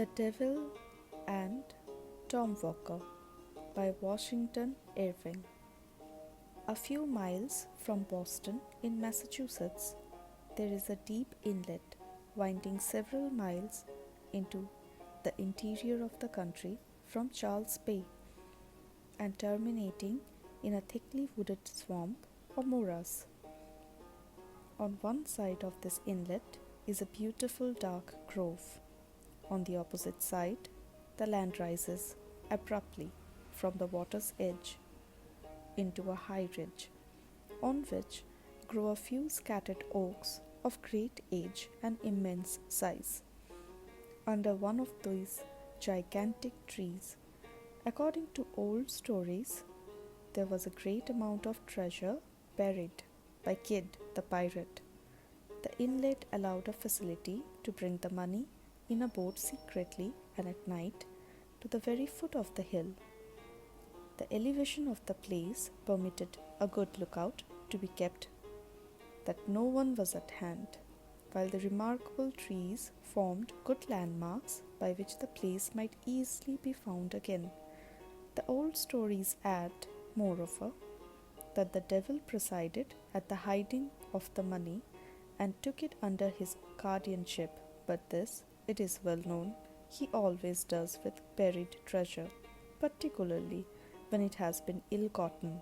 The Devil and Tom Walker by Washington Irving. A few miles from Boston in Massachusetts, there is a deep inlet winding several miles into the interior of the country from Charles Bay and terminating in a thickly wooded swamp or morass. On one side of this inlet is a beautiful dark grove. On the opposite side, the land rises abruptly from the water's edge into a high ridge, on which grow a few scattered oaks of great age and immense size. Under one of these gigantic trees, according to old stories, there was a great amount of treasure buried by Kidd the pirate. The inlet allowed a facility to bring the money in a boat secretly and at night to the very foot of the hill. The elevation of the place permitted a good lookout to be kept that no one was at hand, while the remarkable trees formed good landmarks by which the place might easily be found again. The old stories add, moreover, that the devil presided at the hiding of the money and took it under his guardianship, but this, it is well known, he always does with buried treasure, particularly when it has been ill-gotten.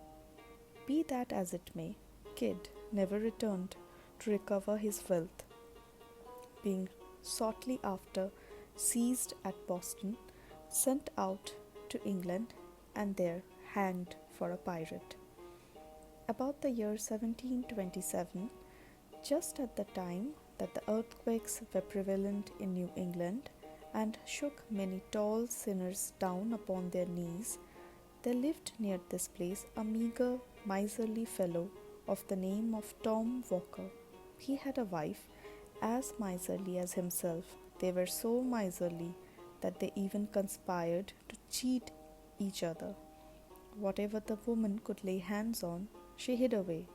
Be that as it may, Kidd never returned to recover his wealth, being shortly after seized at Boston, sent out to England, and there hanged for a pirate. About the year 1727, just at the time that the earthquakes were prevalent in New England and shook many tall sinners down upon their knees, there lived near this place a meagre, miserly fellow of the name of Tom Walker. He had a wife as miserly as himself. They were so miserly that they even conspired to cheat each other. Whatever the woman could lay hands on, she hid away.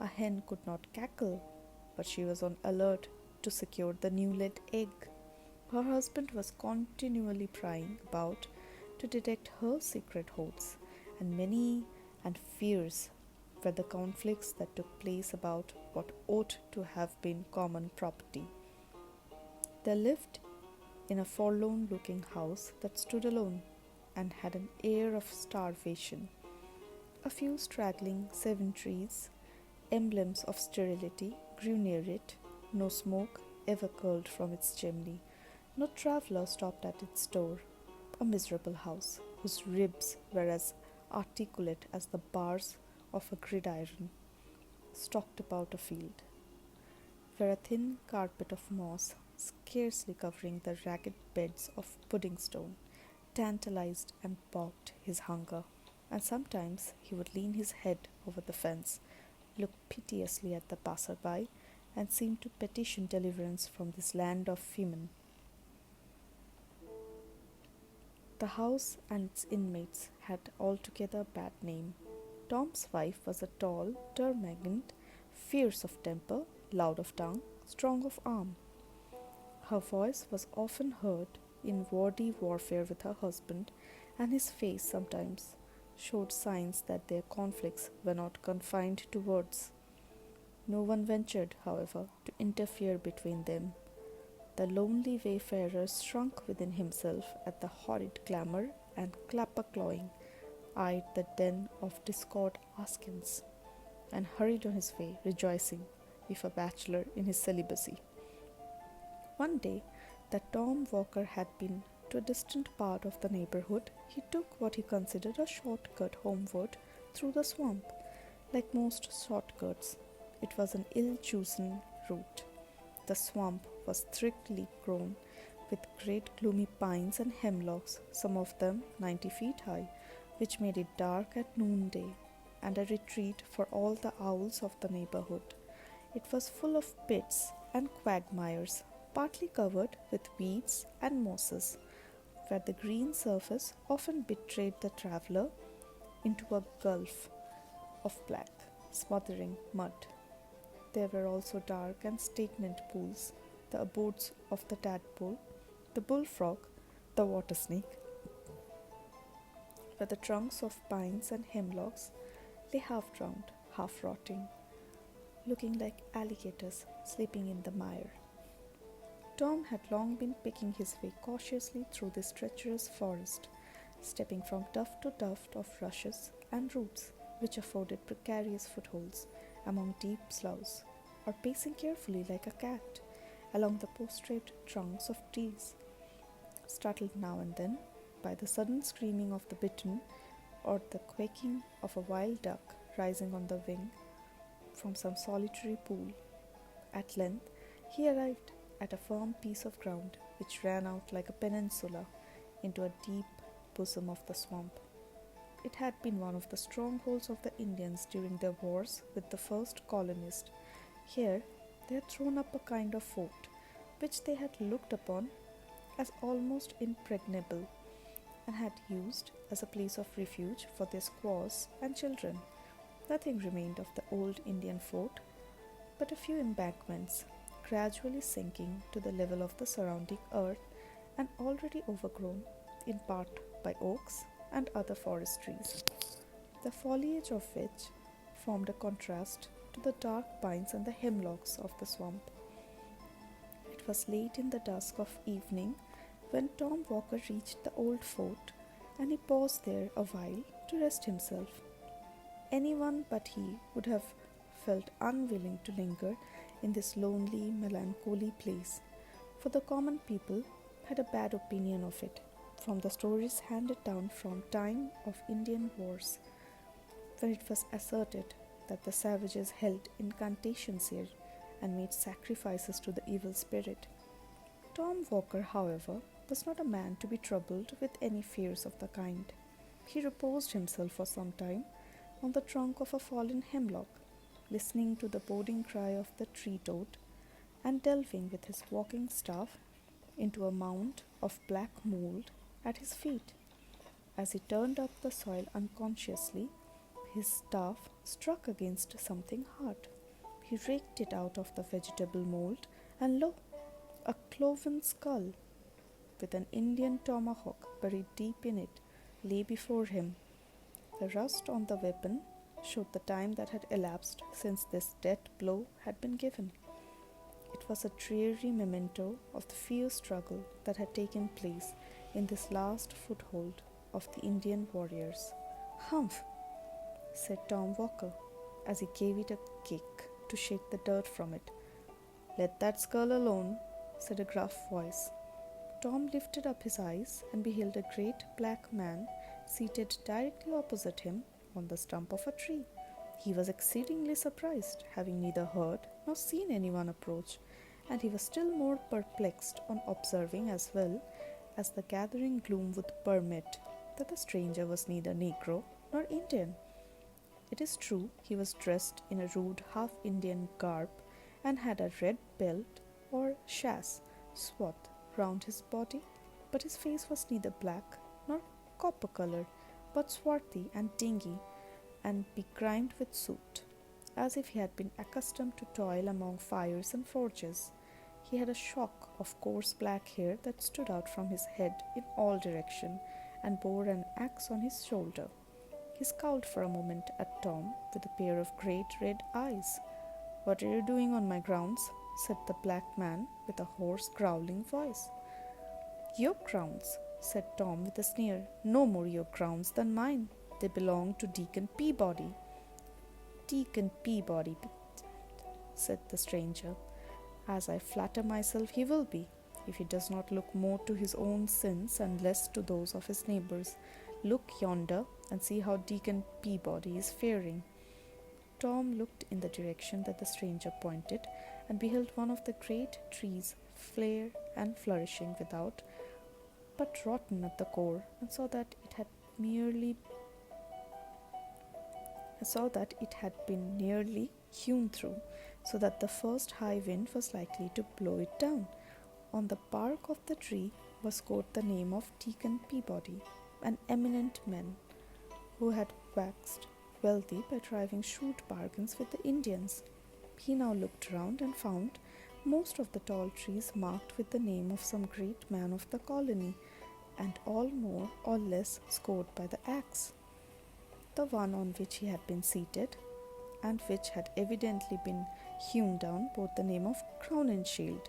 A hen could not cackle, but she was on alert to secure the new-laid egg. Her husband was continually prying about to detect her secret hoards, and many and fierce were the conflicts that took place about what ought to have been common property. They lived in a forlorn-looking house that stood alone and had an air of starvation. A few straggling severn trees, emblems of sterility, grew near it. No smoke ever curled from its chimney. No traveller stopped at its door. A miserable house, whose ribs were as articulate as the bars of a gridiron, stalked about a field, where a thin carpet of moss, scarcely covering the ragged beds of pudding stone, tantalized and balked his hunger, and sometimes he would lean his head over the fence, look piteously at the passer-by, and seem to petition deliverance from this land of famine. The house and its inmates had altogether a bad name. Tom's wife was a tall termagant, fierce of temper, loud of tongue, strong of arm. Her voice was often heard in wordy warfare with her husband, and his face sometimes showed signs that their conflicts were not confined to words. No one ventured, however, to interfere between them. The lonely wayfarer shrunk within himself at the horrid clamour and clapper-clawing, eyed the den of discord askance, and hurried on his way, rejoicing, if a bachelor, in his celibacy. One day that Tom Walker had been to a distant part of the neighbourhood, he took what he considered a short-cut homeward through the swamp. Like most shortcuts, it was an ill-chosen route. The swamp was thickly grown with great gloomy pines and hemlocks, some of them 90 feet high, which made it dark at noonday, and a retreat for all the owls of the neighbourhood. It was full of pits and quagmires, partly covered with weeds and mosses, where the green surface often betrayed the traveller into a gulf of black, smothering mud. There were also dark and stagnant pools, the abodes of the tadpole, the bullfrog, the water snake, where the trunks of pines and hemlocks lay half drowned, half rotting, looking like alligators sleeping in the mire. Tom had long been picking his way cautiously through this treacherous forest, stepping from tuft to tuft of rushes and roots which afforded precarious footholds among deep sloughs, or pacing carefully like a cat along the prostrate trunks of trees, startled now and then by the sudden screaming of the bittern or the quaking of a wild duck rising on the wing from some solitary pool. At length he arrived at a firm piece of ground which ran out like a peninsula into a deep bosom of the swamp. It had been one of the strongholds of the Indians during their wars with the first colonists. Here they had thrown up a kind of fort, which they had looked upon as almost impregnable, and had used as a place of refuge for their squaws and children. Nothing remained of the old Indian fort but a few embankments, gradually sinking to the level of the surrounding earth and already overgrown in part by oaks and other forest trees, the foliage of which formed a contrast to the dark pines and the hemlocks of the swamp. It was late in the dusk of evening when Tom Walker reached the old fort, and he paused there a while to rest himself. Anyone but he would have felt unwilling to linger in this lonely, melancholy place, for the common people had a bad opinion of it, from the stories handed down from time of Indian wars, when it was asserted that the savages held incantations here and made sacrifices to the evil spirit. Tom Walker, however, was not a man to be troubled with any fears of the kind. He reposed himself for some time on the trunk of a fallen hemlock, listening to the boding cry of the tree toad, and delving with his walking staff into a mound of black mold at his feet. As he turned up the soil unconsciously, his staff struck against something hard. He raked it out of the vegetable mold, and lo, a cloven skull with an Indian tomahawk buried deep in it lay before him. The rust on the weapon showed the time that had elapsed since this death blow had been given. It was a dreary memento of the fierce struggle that had taken place in this last foothold of the Indian warriors. "Humph," said Tom Walker, as he gave it a kick to shake the dirt from it. "Let that skull alone," said a gruff voice. Tom lifted up his eyes and beheld a great black man seated directly opposite him on the stump of a tree. He was exceedingly surprised, having neither heard nor seen anyone approach, and he was still more perplexed on observing, as well as the gathering gloom would permit, that the stranger was neither Negro nor Indian. It is true he was dressed in a rude half-Indian garb and had a red belt or chasse swath round his body, but his face was neither black nor copper-coloured, but swarthy and dingy and begrimed with soot, as if he had been accustomed to toil among fires and forges. He had a shock of coarse black hair that stood out from his head in all directions, and bore an axe on his shoulder. He scowled for a moment at Tom with a pair of great red eyes. "What are you doing on my grounds?" said the black man with a hoarse, growling voice. "Your grounds," said Tom with a sneer. "No more your grounds than mine. They belong to Deacon Peabody." "Deacon Peabody," said the stranger, "as I flatter myself he will be, if he does not look more to his own sins and less to those of his neighbours. Look yonder and see how Deacon Peabody is faring." Tom looked in the direction that the stranger pointed, and beheld one of the great trees flare and flourishing without, but rotten at the core, and saw that it had been nearly hewn through, so that the first high wind was likely to blow it down. On the bark of the tree was scored the name of Deacon Peabody, an eminent man who had waxed wealthy by driving shrewd bargains with the Indians. He now looked round and found most of the tall trees marked with the name of some great man of the colony, and all more or less scored by the axe. The one on which he had been seated, and which had evidently been hewn down, bore the name of Crowninshield,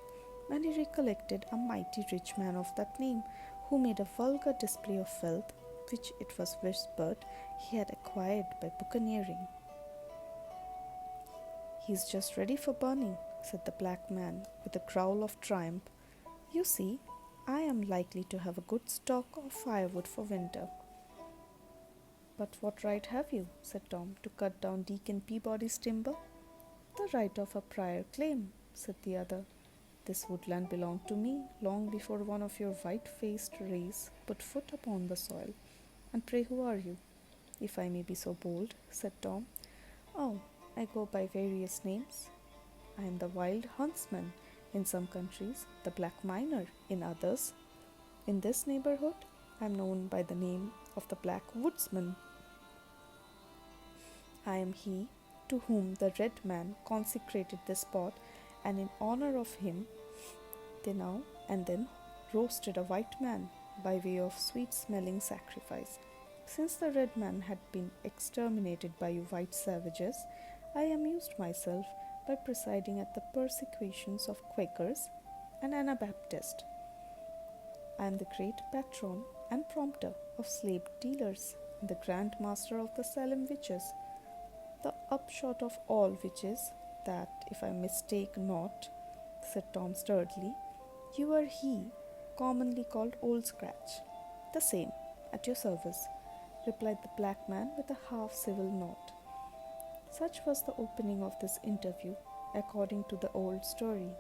and he recollected a mighty rich man of that name, who made a vulgar display of wealth, which it was whispered he had acquired by buccaneering. "He is just ready for burning," said the black man, with a growl of triumph. "You see, I am likely to have a good stock of firewood for winter." "But what right have you," said Tom, "to cut down Deacon Peabody's timber?" "The right of a prior claim," said the other. "This woodland belonged to me long before one of your white-faced race put foot upon the soil. And pray who are you?" "If I may be so bold," said Tom. "Oh, I go by various names. I am the wild huntsman in some countries, the black miner in others. In this neighborhood, I am known by the name of the black woodsman. I am he to whom the red man consecrated this spot, and in honor of him they now and then roasted a white man by way of sweet-smelling sacrifice. Since the red man had been exterminated by you white savages, I amused myself by presiding at the persecutions of Quakers and Anabaptists. I am the great patron and prompter of slave dealers, and the grand master of the Salem witches. The upshot of all which is that, if I mistake not," said Tom sturdily, "you are he commonly called Old Scratch." "The same, at your service," replied the black man with a half-civil nod. Such was the opening of this interview, according to the old story,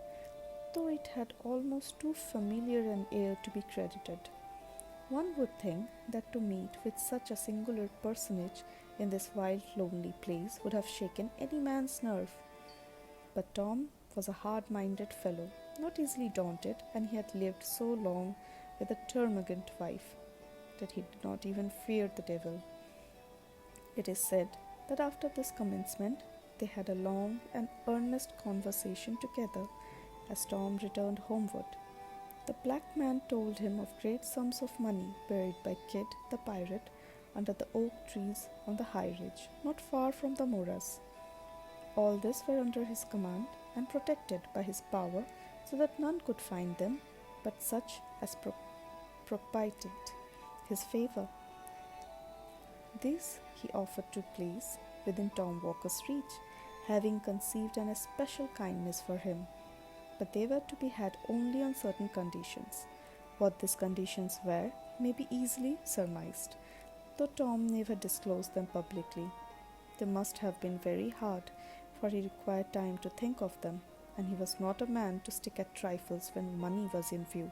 though it had almost too familiar an air to be credited. One would think that to meet with such a singular personage in this wild, lonely place would have shaken any man's nerve. But Tom was a hard-minded fellow, not easily daunted, and he had lived so long with a termagant wife that he did not even fear the devil. It is said that after this commencement they had a long and earnest conversation together as Tom returned homeward. The black man told him of great sums of money buried by Kidd the pirate under the oak trees on the high ridge, not far from the morass. All this were under his command and protected by his power, so that none could find them but such as propitiate his favour. These he offered to place within Tom Walker's reach, having conceived an especial kindness for him. But they were to be had only on certain conditions. What these conditions were may be easily surmised, though Tom never disclosed them publicly. They must have been very hard, for he required time to think of them, and he was not a man to stick at trifles when money was in view.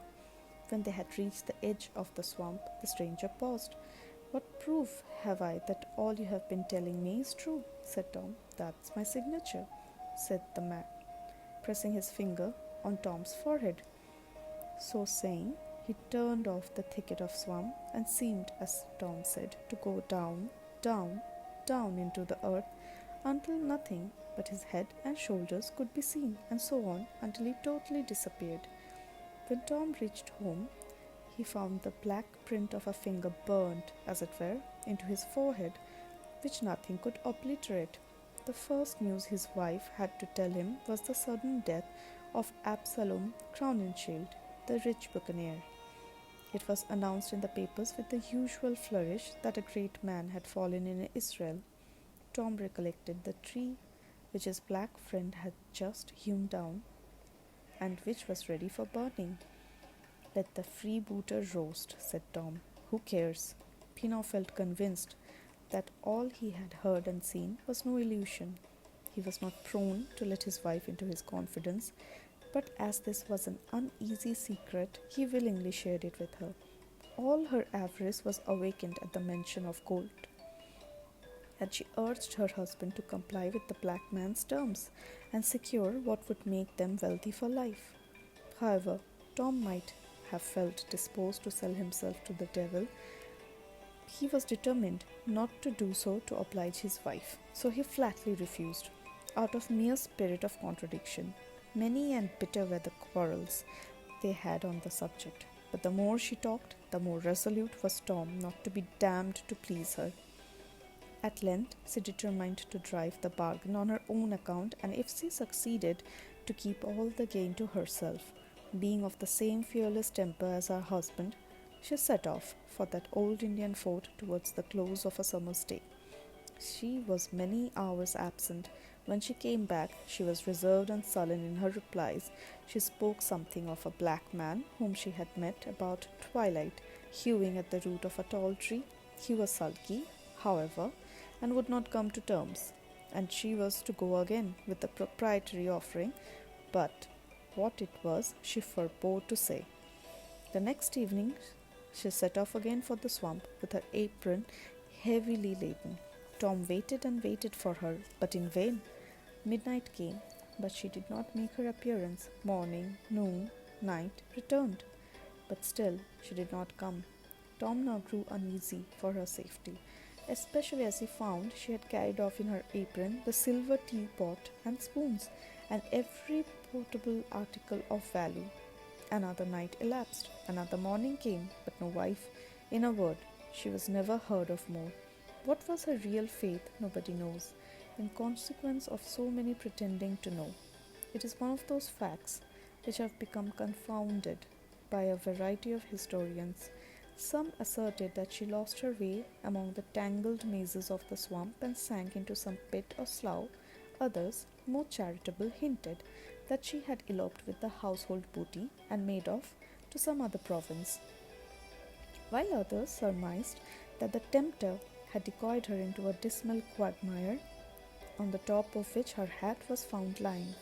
When they had reached the edge of the swamp, the stranger paused. "What proof have I that all you have been telling me is true?" said Tom. "That's my signature," said the man, pressing his finger on Tom's forehead. So saying, he turned off the thicket of swamp and seemed, as Tom said, to go down, down, down into the earth until nothing but his head and shoulders could be seen, and so on until he totally disappeared. When Tom reached home, he found the black print of a finger burnt, as it were, into his forehead, which nothing could obliterate. The first news his wife had to tell him was the sudden death of Absalom Crowninshield, the rich buccaneer. It was announced in the papers with the usual flourish that a great man had fallen in Israel. Tom recollected the tree which his black friend had just hewn down, and which was ready for burning. "Let the freebooter roast," said Tom. "Who cares?" He now felt convinced that all he had heard and seen was no illusion. He was not prone to let his wife into his confidence, but as this was an uneasy secret, he willingly shared it with her. All her avarice was awakened at the mention of gold, and she urged her husband to comply with the black man's terms and secure what would make them wealthy for life. However, Tom might have felt disposed to sell himself to the devil. He was determined not to do so to oblige his wife, so he flatly refused, out of mere spirit of contradiction. Many and bitter were the quarrels they had on the subject, but the more she talked, the more resolute was Tom not to be damned to please her. At length, she determined to drive the bargain on her own account, and if she succeeded, to keep all the gain to herself. Being of the same fearless temper as her husband, she set off for that old Indian fort towards the close of a summer's day. She was many hours absent. When she came back, she was reserved and sullen in her replies. She spoke something of a black man whom she had met about twilight, hewing at the root of a tall tree. He was sulky, however, and would not come to terms, and she was to go again with the proprietary offering, but what it was she forbore to say. The next evening she set off again for the swamp with her apron heavily laden. Tom waited and waited for her, but in vain. Midnight came, but she did not make her appearance. Morning, noon, night returned, but still she did not come. Tom now grew uneasy for her safety, especially as he found she had carried off in her apron the silver teapot and spoons, and every portable article of value. Another night elapsed, another morning came, but no wife. In a word, she was never heard of more. What was her real fate, nobody knows, in consequence of so many pretending to know. It is one of those facts which have become confounded by a variety of historians. Some asserted that she lost her way among the tangled mazes of the swamp and sank into some pit or slough. Others, more charitable, hinted that she had eloped with the household booty and made off to some other province, while others surmised that the tempter had decoyed her into a dismal quagmire, on the top of which her hat was found lying.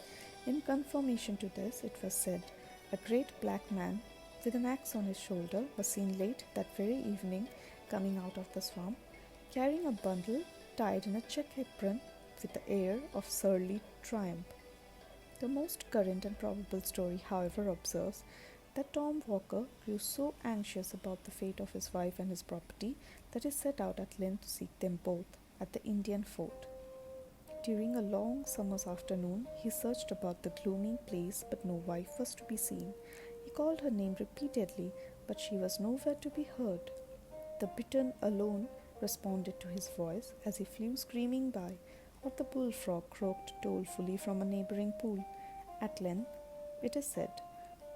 In confirmation to this, it was said, a great black man with an axe on his shoulder was seen late that very evening coming out of the swamp, carrying a bundle tied in a check apron with the air of surly triumph. The most current and probable story, however, observes that Tom Walker grew so anxious about the fate of his wife and his property that he set out at length to seek them both at the Indian fort. During a long summer's afternoon, he searched about the gloomy place, but no wife was to be seen. He called her name repeatedly, but she was nowhere to be heard. The bittern alone responded to his voice as he flew screaming by, or the bullfrog croaked dolefully from a neighboring pool. At length, it is said,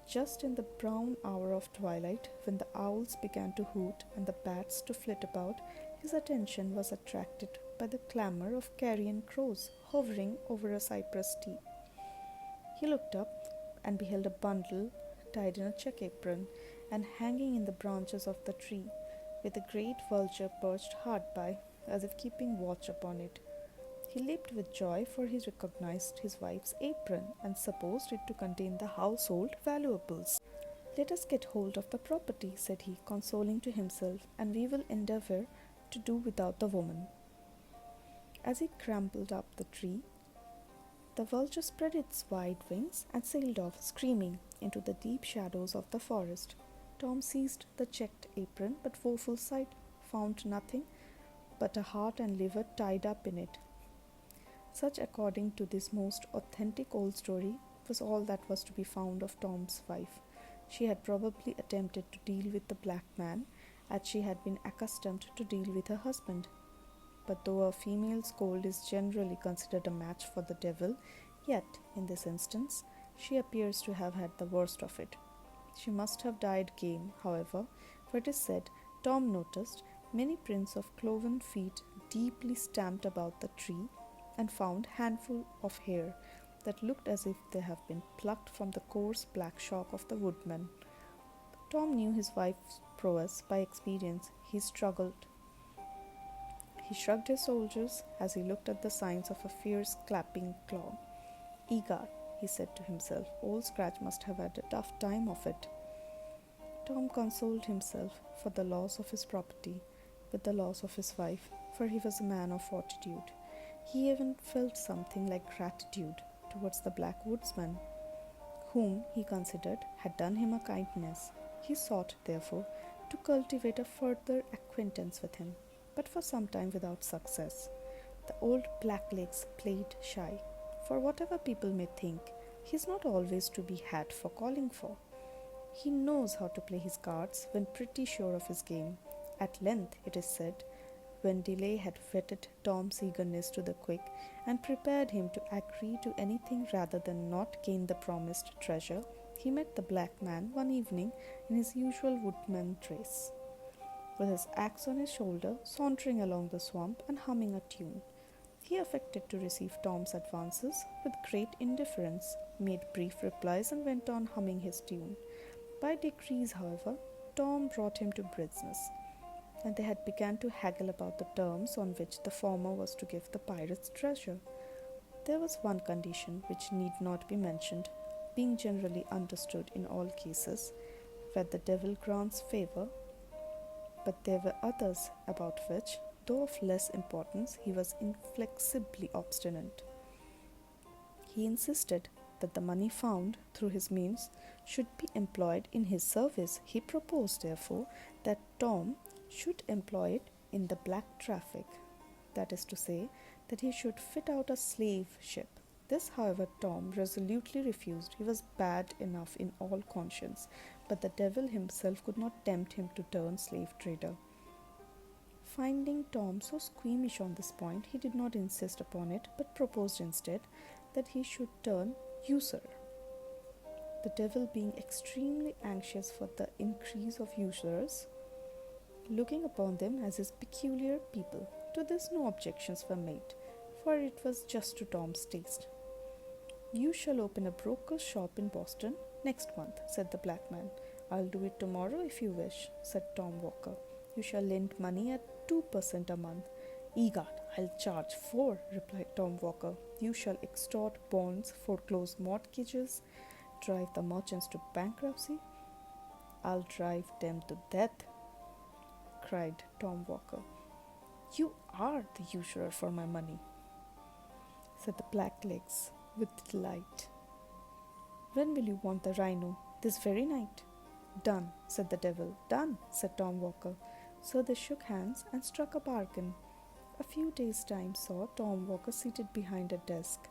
just in the brown hour of twilight, when the owls began to hoot and the bats to flit about, his attention was attracted by the clamour of carrion crows hovering over a cypress tree. He looked up and beheld a bundle tied in a check apron and hanging in the branches of the tree, with a great vulture perched hard by, as if keeping watch upon it. He leaped with joy, for he recognized his wife's apron and supposed it to contain the household valuables. Let us get hold of the property, said he, consoling to himself, and we will endeavour to do without the woman. As he scrambled up the tree, the vulture spread its wide wings and sailed off, screaming, into the deep shadows of the forest. Tom seized the checked apron, but woeful sight, found nothing but a heart and liver tied up in it. Such, according to this most authentic old story, was all that was to be found of Tom's wife. She had probably attempted to deal with the black man, as she had been accustomed to deal with her husband. But though a female's gold is generally considered a match for the devil, yet, in this instance, she appears to have had the worst of it. She must have died game, however, for it is said Tom noticed many prints of cloven feet deeply stamped about the tree, and found handful of hair that looked as if they had been plucked from the coarse black shock of the woodman. Tom knew his wife's prowess by experience. He shrugged his shoulders as he looked at the signs of a fierce clapping claw. Egad, he said to himself, old Scratch must have had a tough time of it. Tom consoled himself for the loss of his property with the loss of his wife, for he was a man of fortitude. He even felt something like gratitude towards the black woodsman, whom he considered had done him a kindness. He sought, therefore, to cultivate a further acquaintance with him, but for some time without success. The old blacklegs played shy, for whatever people may think, he is not always to be had for calling for. He knows how to play his cards when pretty sure of his game. At length, it is said, when delay had whetted Tom's eagerness to the quick and prepared him to agree to anything rather than not gain the promised treasure, he met the black man one evening in his usual woodman dress, with his axe on his shoulder, sauntering along the swamp and humming a tune. He affected to receive Tom's advances with great indifference, made brief replies, and went on humming his tune. By degrees, however, Tom brought him to business, and they had begun to haggle about the terms on which the former was to give the pirates treasure. There was one condition which need not be mentioned, being generally understood in all cases, where the devil grants favour, but there were others about which, though of less importance, he was inflexibly obstinate. He insisted that the money found through his means should be employed in his service. He proposed, therefore, that Tom should employ it in the black traffic, that is to say, that he should fit out a slave ship. This, however, Tom resolutely refused. He was bad enough in all conscience, but the devil himself could not tempt him to turn slave trader. Finding Tom so squeamish on this point, he did not insist upon it, but proposed instead that he should turn usurer, the devil being extremely anxious for the increase of usurers, looking upon them as his peculiar people. To this no objections were made, for it was just to Tom's taste. "You shall open a broker's shop in Boston next month," said the black man. "I'll do it tomorrow if you wish," said Tom Walker. "You shall lend money at 2% a month." "Egad, I'll charge 4," replied Tom Walker. "You shall extort bonds, foreclose mortgages, drive the merchants to bankruptcy." "I'll drive them to death," cried Tom Walker. "You are the usurer for my money," said the blacklegs with delight. "When will you want the rhino?" "This very night." "Done," said the devil. "Done," said Tom Walker. So they shook hands and struck a bargain. A few days' time saw Tom Walker seated behind a desk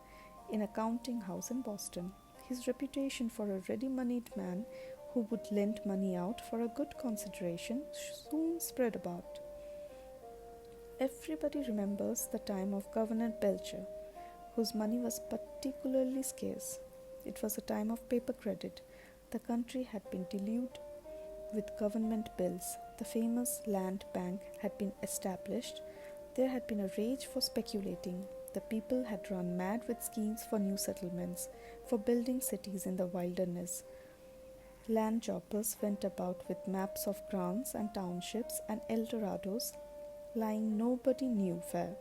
in a counting house in Boston. His reputation for a ready-moneyed man who would lend money out for a good consideration soon spread about. Everybody remembers the time of Governor Belcher, whose money was particularly scarce. It was a time of paper credit. The country had been deluged with government bills. The famous land bank had been established. There had been a rage for speculating. The people had run mad with schemes for new settlements, for building cities in the wilderness. Land jobbers went about with maps of grants and townships and Eldorados, lying nobody knew where,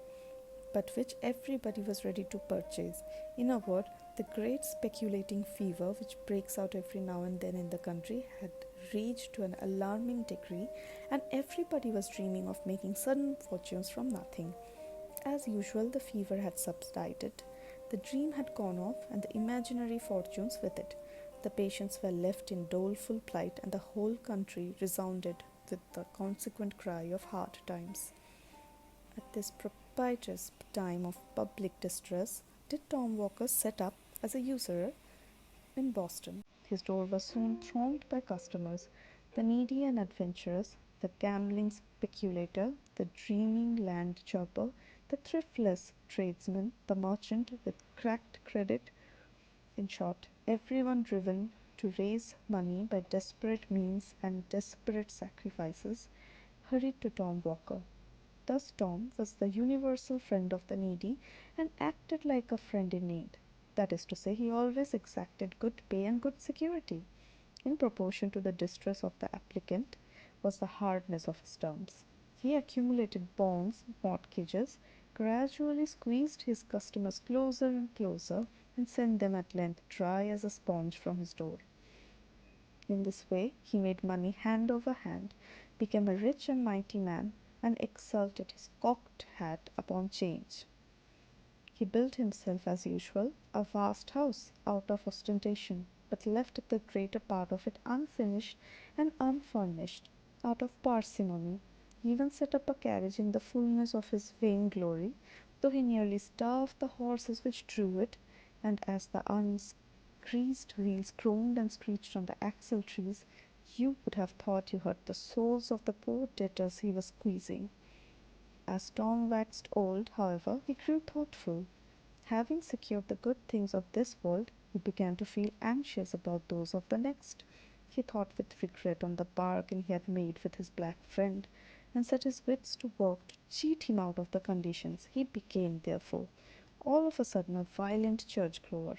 but which everybody was ready to purchase. In a word, the great speculating fever which breaks out every now and then in the country had raged to an alarming degree, and everybody was dreaming of making sudden fortunes from nothing. As usual, the fever had subsided, the dream had gone off, and the imaginary fortunes with it. The patients were left in doleful plight, and the whole country resounded with the consequent cry of hard times. At this propitious time of public distress, did Tom Walker set up as a usurer in Boston. His door was soon thronged by customers, the needy and adventurous, the gambling speculator, the dreaming land jobber, the thriftless tradesman, the merchant with cracked credit, in short, everyone driven to raise money by desperate means and desperate sacrifices, hurried to Tom Walker. Thus Tom was the universal friend of the needy, and acted like a friend in need. That is to say, he always exacted good pay and good security. In proportion to the distress of the applicant was the hardness of his terms. He accumulated bonds, mortgages, gradually squeezed his customers closer and closer, and sent them at length dry as a sponge from his door. In this way he made money hand over hand, became a rich and mighty man, and exulted his cocked hat upon change. He built himself, as usual, a vast house out of ostentation, but left the greater part of it unfinished and unfurnished, out of parsimony. He even set up a carriage in the fullness of his vain glory, though he nearly starved the horses which drew it, and as the greased wheels groaned and screeched on the axle trees, you would have thought you heard the souls of the poor debtors he was squeezing. As Tom waxed old, however, he grew thoughtful. Having secured the good things of this world, he began to feel anxious about those of the next. He thought with regret on the bargain he had made with his black friend, and set his wits to work to cheat him out of the conditions. He became, therefore, all of a sudden a violent churchgoer.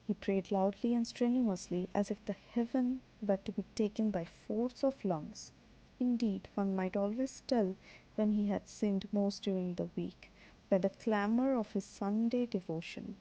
He prayed loudly and strenuously, as if the heaven were to be taken by force of lungs. Indeed, one might always tell when he had sinned most during the week, by the clamour of his Sunday devotion.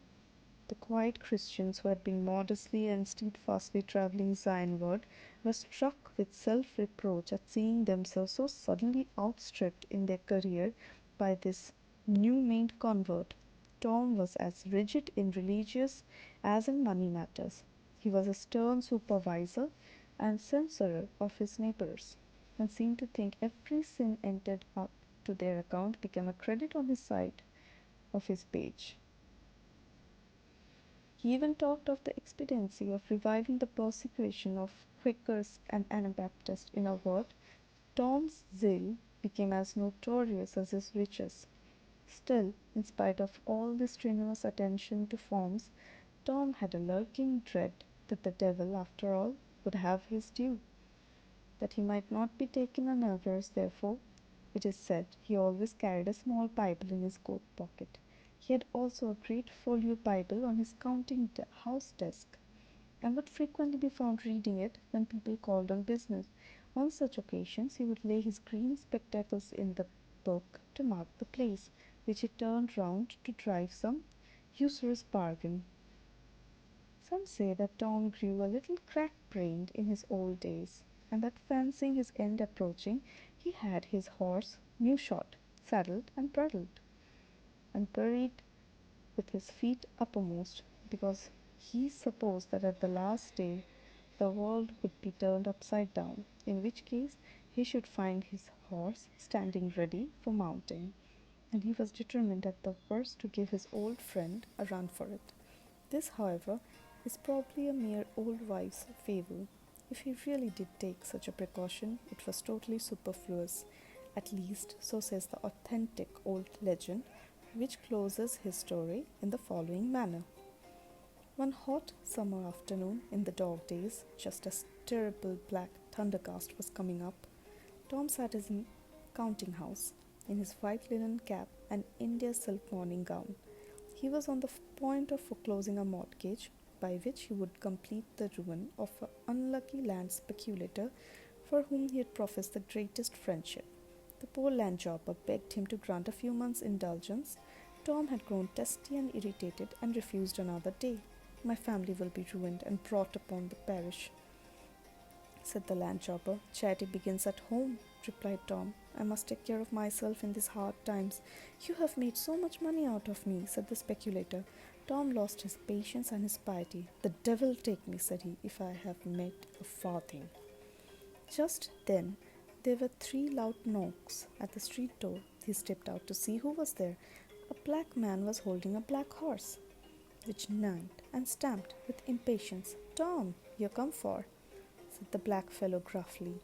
The quiet Christians who had been modestly and steadfastly travelling Zionward were struck with self reproach at seeing themselves so suddenly outstripped in their career by this new made convert. Tom was as rigid in religious as in money matters. He was a stern supervisor and censorer of his neighbours, and seemed to think every sin entered up to their account became a credit on his side of his page. He even talked of the expediency of reviving the persecution of Quakers and Anabaptists. In a word, Tom's zeal became as notorious as his riches. Still, in spite of all this strenuous attention to forms, Tom had a lurking dread that the devil, after all, would have his due. That he might not be taken unawares, therefore, it is said, he always carried a small Bible in his coat pocket. He had also a great folio Bible on his house desk, and would frequently be found reading it when people called on business. On such occasions he would lay his green spectacles in the book to mark the place, which he turned round to drive some usurious bargain. Some say that Tom grew a little crack-brained in his old days, and that fancying his end approaching, he had his horse new shod, saddled and bridled, and buried with his feet uppermost, because he supposed that at the last day the world would be turned upside down, in which case he should find his horse standing ready for mounting, and he was determined at the worst to give his old friend a run for it. This, however, is probably a mere old wife's fable. If he really did take such a precaution, it was totally superfluous. At least, so says the authentic old legend, which closes his story in the following manner. One hot summer afternoon in the dog days, just as terrible black thundercast was coming up, Tom sat in his counting house, in his white linen cap and India silk morning gown. He was on the point of foreclosing a mortgage by which he would complete the ruin of an unlucky land speculator for whom he had professed the greatest friendship. The poor land jobber begged him to grant a few months' indulgence. Tom had grown testy and irritated and refused another day. My family will be ruined and brought upon the parish, said the land jobber. Charity begins at home, replied Tom. I must take care of myself in these hard times. You have made so much money out of me, said the speculator. Tom lost his patience and his piety. The devil take me, said he, if I have made a farthing. Just then there were 3 loud knocks at the street door. He stepped out to see who was there. A black man was holding a black horse, which neighed and stamped with impatience. Tom, you're come for, said the black fellow gruffly.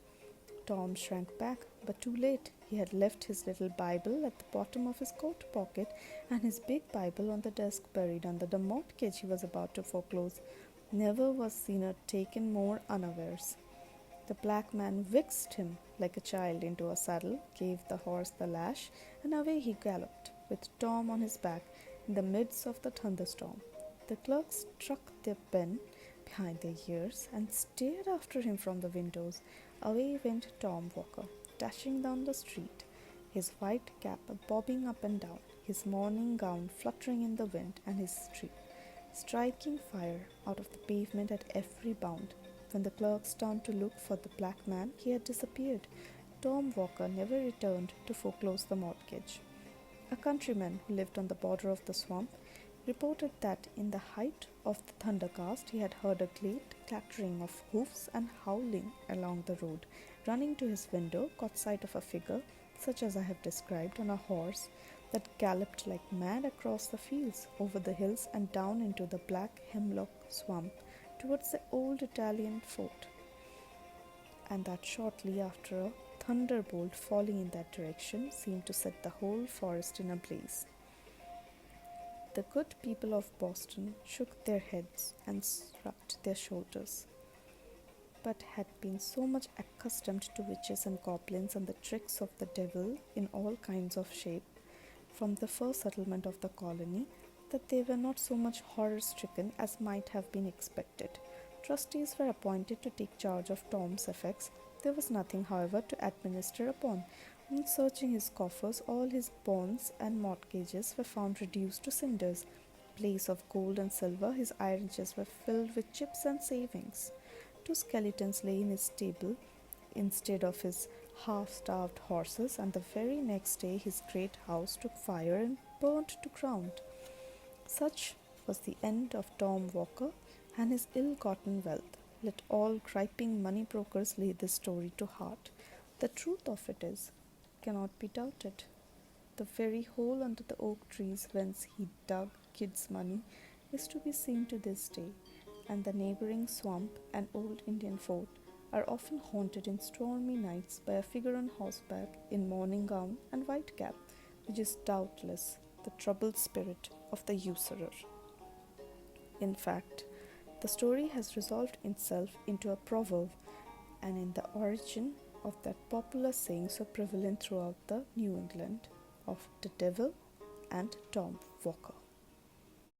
Tom shrank back, but too late. He had left his little Bible at the bottom of his coat pocket and his big Bible on the desk buried under the mortgage he was about to foreclose. Never was Zena taken more unawares. The black man whisked him like a child into a saddle, gave the horse the lash, and away he galloped, with Tom on his back, in the midst of the thunderstorm. The clerks struck their pen behind their ears and stared after him from the windows. Away went Tom Walker, dashing down the street, his white cap bobbing up and down, his morning gown fluttering in the wind, and his striking fire out of the pavement at every bound. When the clerks turned to look for the black man, he had disappeared. Tom Walker never returned to foreclose the mortgage. A countryman who lived on the border of the swamp reported that in the height of the thundercast he had heard a great clattering of hoofs and howling along the road. Running to his window, caught sight of a figure, such as I have described, on a horse, that galloped like mad across the fields, over the hills, and down into the black hemlock swamp towards the old Italian fort, and that shortly after a thunderbolt falling in that direction seemed to set the whole forest in a blaze. The good people of Boston shook their heads and shrugged their shoulders, but had been so much accustomed to witches and goblins and the tricks of the devil in all kinds of shape from the first settlement of the colony that they were not so much horror stricken as might have been expected. Trustees were appointed to take charge of Tom's effects. There was nothing, however, to administer upon. On searching his coffers, all his bonds and mortgages were found reduced to cinders. In place of gold and silver, his iron chests were filled with chips and savings. Two skeletons lay in his stable instead of his half-starved horses, and the very next day his great house took fire and burnt to ground. Such was the end of Tom Walker and his ill-gotten wealth. Let all griping money brokers lay this story to heart. The truth of it cannot be doubted. The very hole under the oak trees whence he dug Kid's money is to be seen to this day, and the neighboring swamp and old Indian fort are often haunted in stormy nights by a figure on horseback in morning gown and white cap, which is doubtless the troubled spirit of the usurer. In fact, the story has resolved itself into a proverb and in the origin of that popular saying so prevalent throughout the New England of the devil and Tom Walker.